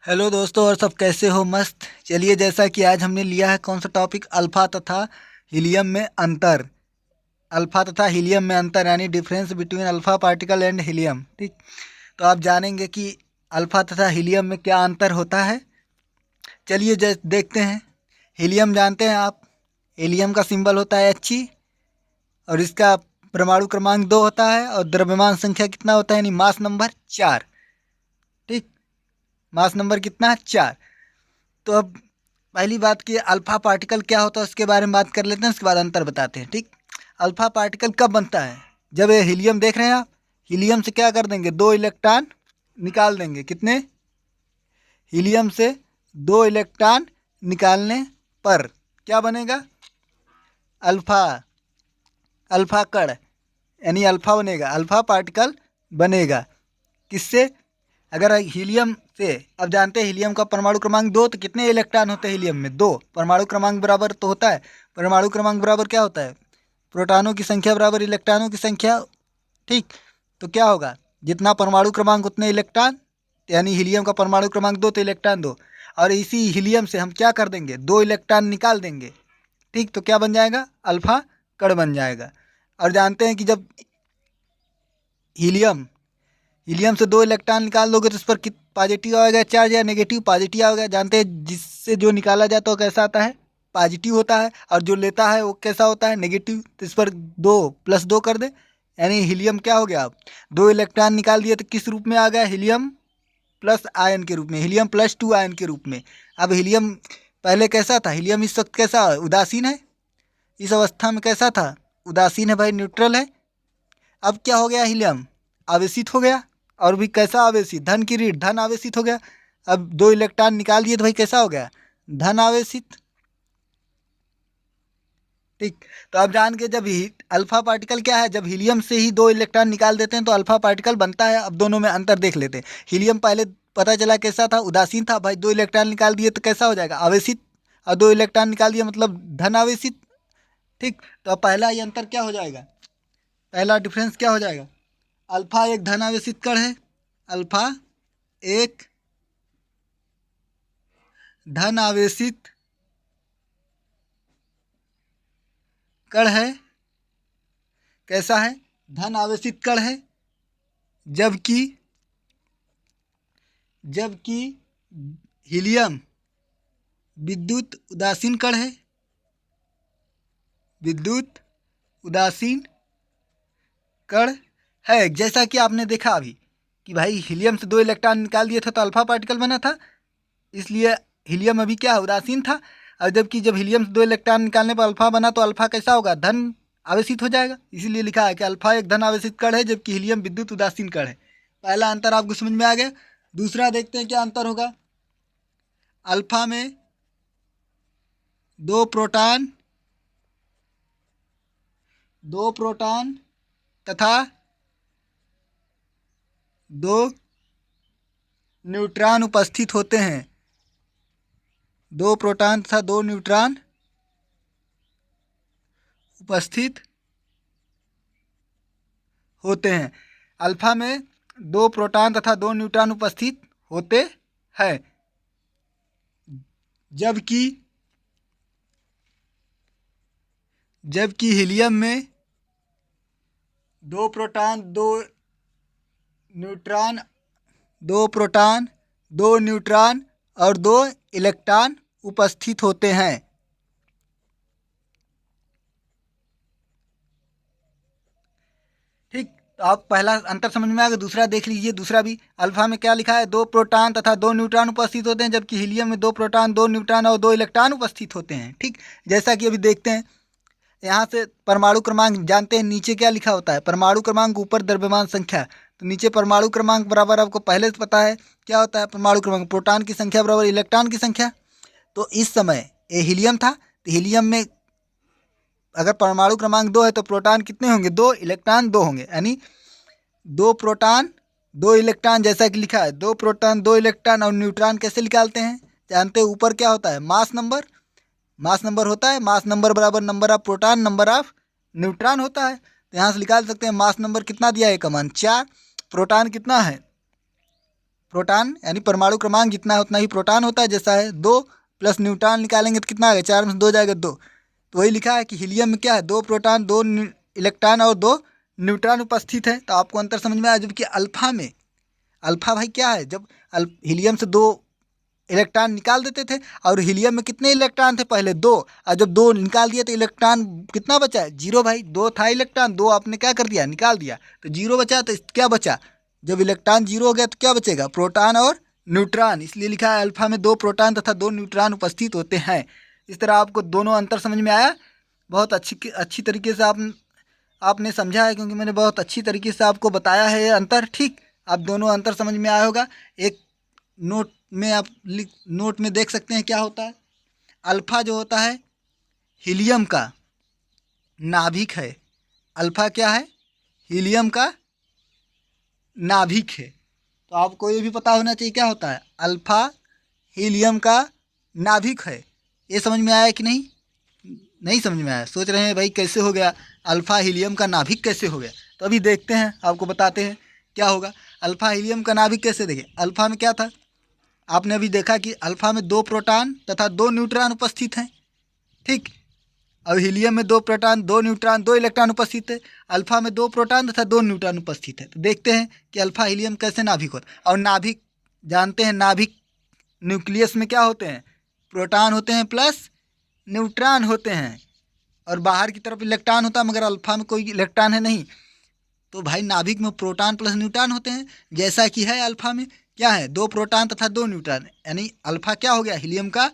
Hello दोस्तों, और सब कैसे हो? मस्त। चलिए, जैसा कि आज हमने लिया है कौन सा टॉपिक, अल्फा तथा हीलियम में अंतर। अल्फा तथा हीलियम में अंतर यानी difference between alpha particle and helium. ठीक। तो आप जानेंगे कि अल्फा तथा हीलियम में क्या अंतर होता है। चलिए देखते हैं। हीलियम जानते हैं आप। हीलियम का सिंबल होता है He और इसका परमाणु क्रमांक 2 होता है और द्रव्यमान संख्या कितना होता है यानी मास नंबर 4। ठीक। मास नंबर कितना? 4। तो अब पहली बात कि अल्फा पार्टिकल क्या होता है उसके बारे में बात कर लेते हैं, उसके बाद अंतर बताते हैं। ठीक। अल्फा पार्टिकल कब बनता है? जब ये हीलियम देख रहे हैं आप, हीलियम से क्या कर देंगे, 2 इलेक्ट्रॉन निकाल देंगे। कितने? हीलियम से 2 इलेक्ट्रॉन निकालने पर क्या बनेगा? अल्फा। अल्फा कण यानी अल्फा बनेगा, अल्फा पार्टिकल बनेगा। किससे? अगर हीलियम से, अब जानते हैं हीलियम का परमाणु क्रमांक 2, तो कितने इलेक्ट्रॉन होते हैं हीलियम में? 2। परमाणु क्रमांक बराबर तो होता है, परमाणु क्रमांक बराबर क्या होता है? प्रोटॉनों की संख्या बराबर इलेक्ट्रॉनों की संख्या। ठीक। तो क्या होगा, जितना परमाणु क्रमांक उतने इलेक्ट्रॉन, यानी हीलियम का परमाणु क्रमांक 2 तो इलेक्ट्रॉन 2। और इसी हीलियम से हम क्या कर देंगे, 2 इलेक्ट्रॉन निकाल देंगे। ठीक। तो क्या बन जाएगा? अल्फा कण बन जाएगा। और जानते हैं कि जब हीलियम हीलियम से 2 इलेक्ट्रॉन निकाल दोगे तो उस पर कित पॉजिटिव आएगा चार्ज या नेगेटिव पॉजिटिव आएगा। जानते हैं जिससे जो निकाला जाता है वो कैसा आता है? पॉजिटिव होता है। और जो लेता है वो कैसा होता है? नेगेटिव। तो इस पर 2 + 2 कर दे, यानी हीलियम क्या हो गया? अब 2 इलेक्ट्रॉन निकाल दिए तो किस रूप में आ गया? हीलियम प्लस आयन के रूप में, हीलियम +2 आयन के रूप में। अब हीलियम पहले कैसा था? हीलियम इस वक्त कैसा है? उदासीन है। इस अवस्था में कैसा था? उदासीन है भाई, न्यूट्रल है। अब क्या हो गया? हीलियम आवेशित हो गया। और भी कैसा आवेशित? धन की रीढ़, धन आवेशित हो गया। अब 2 इलेक्ट्रॉन निकाल दिए तो भाई कैसा हो गया? धन आवेशित। ठीक। तो अब जान के जब अल्फा पार्टिकल क्या है, जब हीलियम से ही 2 इलेक्ट्रॉन निकाल देते हैं तो अल्फा पार्टिकल बनता है। अब दोनों में अंतर देख लेते हैं। हीलियम पहले पता चला कैसा था? उदासीन था भाई। 2 इलेक्ट्रॉन निकाल दिए तो कैसा हो जाएगा? आवेशित। और 2 इलेक्ट्रॉन निकाल दिए मतलब धन आवेशित। ठीक। तो अब पहला ये अंतर क्या हो जाएगा? पहला डिफरेंस क्या हो जाएगा? अल्फा एक धन आवेशित कण है। अल्फा एक धन आवेशित कण है। कैसा है? धन आवेशित कण है। जबकि जबकि हीलियम विद्युत उदासीन कण है। विद्युत उदासीन कण है। जैसा कि आपने देखा अभी कि भाई हीलियम से 2 इलेक्ट्रॉन निकाल दिए थे तो अल्फा पार्टिकल बना था, इसलिए हीलियम अभी क्या है? उदासीन था। और जबकि जब हीलियम से 2 इलेक्ट्रॉन निकालने पर अल्फा बना तो अल्फा कैसा होगा? धन आवेशित हो जाएगा। इसीलिए लिखा है कि अल्फा एक धन आवेशित कण है जबकि हीलियम विद्युत उदासीन कण है। पहला अंतर आपको समझ में आ गया। दूसरा देखते हैं क्या अंतर होगा। अल्फा में 2 प्रोटॉन 2 प्रोटॉन तथा 2 न्यूट्रॉन उपस्थित होते हैं। 2 प्रोटॉन तथा 2 न्यूट्रॉन उपस्थित होते हैं। अल्फा में 2 प्रोटॉन तथा 2 न्यूट्रॉन उपस्थित होते हैं। जबकि जबकि हीलियम में 2 प्रोटॉन 2 न्यूट्रॉन 2 प्रोटॉन 2 न्यूट्रॉन और 2 इलेक्ट्रॉन उपस्थित होते हैं। ठीक। तो आप पहला अंतर समझ में आ गया। दूसरा देख लीजिए। दूसरा भी अल्फा में क्या लिखा है? 2 प्रोटॉन तथा 2 न्यूट्रॉन उपस्थित होते हैं। जबकि हीलियम में 2 प्रोटॉन 2 न्यूट्रॉन और 2 इलेक्ट्रॉन उपस्थित होते हैं। ठीक। जैसा कि अभी देखते हैं यहाँ से परमाणु क्रमांक जानते हैं। नीचे क्या लिखा होता है? परमाणु क्रमांक ऊपर द्रव्यमान संख्या। तो नीचे परमाणु क्रमांक बराबर आपको पहले से पता है क्या होता है? परमाणु क्रमांक प्रोटॉन की संख्या बराबर इलेक्ट्रॉन की संख्या। तो इस समय ये हीलियम था, तो हीलियम में अगर परमाणु क्रमांक 2 है तो प्रोटॉन कितने होंगे? 2, इलेक्ट्रॉन 2 होंगे। यानी 2 प्रोटॉन 2 इलेक्ट्रॉन, जैसा कि लिखा है 2 प्रोटॉन 2 इलेक्ट्रॉन। और न्यूट्रॉन कैसे निकालते हैं? जानते हैं ऊपर क्या होता है? Mass number. मास नंबर होता है। मास नंबर बराबर number of proton number of neutron होता है। तो यहाँ से निकाल सकते हैं मास नंबर कितना दिया है? का मान 4। प्रोटॉन कितना है? प्रोटॉन यानी परमाणु क्रमांक जितना है उतना ही प्रोटॉन होता है, जैसा है 2 प्लस न्यूट्रॉन निकालेंगे तो कितना आएगा, 4 में से 2 जाएगा 2। तो वही लिखा है कि हीलियम में क्या है, 2 प्रोटॉन 2 इलेक्ट्रॉन और 2 न्यूट्रॉन उपस्थित है। तो आपको अंतर समझ में आया। जबकि अल्फा में, अल्फा भाई क्या है, जब हीलियम से 2 इलेक्ट्रॉन निकाल देते थे और हीलियम में कितने इलेक्ट्रॉन थे पहले, 2, और जब 2 निकाल दिए तो इलेक्ट्रॉन कितना बचा, 0 भाई। 2 था इलेक्ट्रॉन, 2 आपने क्या कर दिया, निकाल दिया, तो 0 बचा। तो क्या बचा, जब इलेक्ट्रॉन 0 हो गया तो क्या बचेगा, प्रोटॉन और न्यूट्रॉन। इसलिए लिखा है अल्फा में 2 प्रोटॉन तथा 2 न्यूट्रॉन उपस्थित होते हैं। इस तरह आपको दोनों अंतर समझ में आया। बहुत अच्छी तरीके से आपने समझा है, क्योंकि मैंने बहुत अच्छी तरीके से आपको बताया है ये अंतर। ठीक, आप दोनों अंतर समझ में आया होगा। एक नोट में आप नोट में देख सकते हैं क्या होता है। अल्फा जो होता है हीलियम का नाभिक है। अल्फा क्या है, हीलियम का नाभिक है। तो आपको ये भी पता होना चाहिए क्या होता है, अल्फा हीलियम का नाभिक है। ये समझ में आया कि नहीं, नहीं समझ में आया, सोच रहे हैं भाई कैसे हो गया, अल्फा हीलियम का नाभिक कैसे हो गया। तो अभी देखते हैं, आपको बताते हैं क्या होगा। अल्फा हीलियम का नाभिक कैसे, देखें अल्फा में क्या था, आपने अभी देखा कि अल्फा में 2 प्रोटॉन तथा 2 न्यूट्रॉन उपस्थित हैं। ठीक, और हीलियम में 2 प्रोटॉन 2 न्यूट्रॉन 2 इलेक्ट्रॉन उपस्थित है। अल्फा में 2 प्रोटॉन तथा 2 न्यूट्रॉन उपस्थित है। तो देखते हैं कि अल्फा हीलियम कैसे नाभिक होता है। और नाभिक जानते हैं, नाभिक न्यूक्लियस में क्या होते हैं, प्रोटॉन होते हैं प्लस न्यूट्रॉन होते हैं, और बाहर की तरफ इलेक्ट्रॉन होता है, मगर अल्फा में कोई इलेक्ट्रॉन है नहीं। तो भाई नाभिक में प्रोटॉन प्लस न्यूट्रॉन होते हैं, जैसा कि है अल्फा में क्या है, 2 प्रोटॉन तथा 2 न्यूट्रॉन। यानी अल्फा क्या हो गया, हीलियम का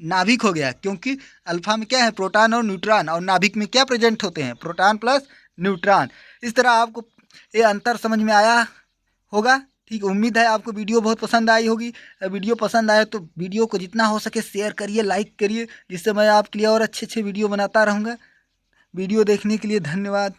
नाभिक हो गया, क्योंकि अल्फा में क्या है, प्रोटॉन और न्यूट्रॉन, और नाभिक में क्या प्रेजेंट होते हैं, प्रोटॉन प्लस न्यूट्रॉन। इस तरह आपको ये अंतर समझ में आया होगा। ठीक, उम्मीद है आपको वीडियो बहुत पसंद आई होगी। वीडियो पसंद आए तो वीडियो को जितना हो सके शेयर करिए, लाइक करिए, जिससे मैं आपके लिए और अच्छे अच्छे वीडियो बनाता रहूँगा। वीडियो देखने के लिए धन्यवाद।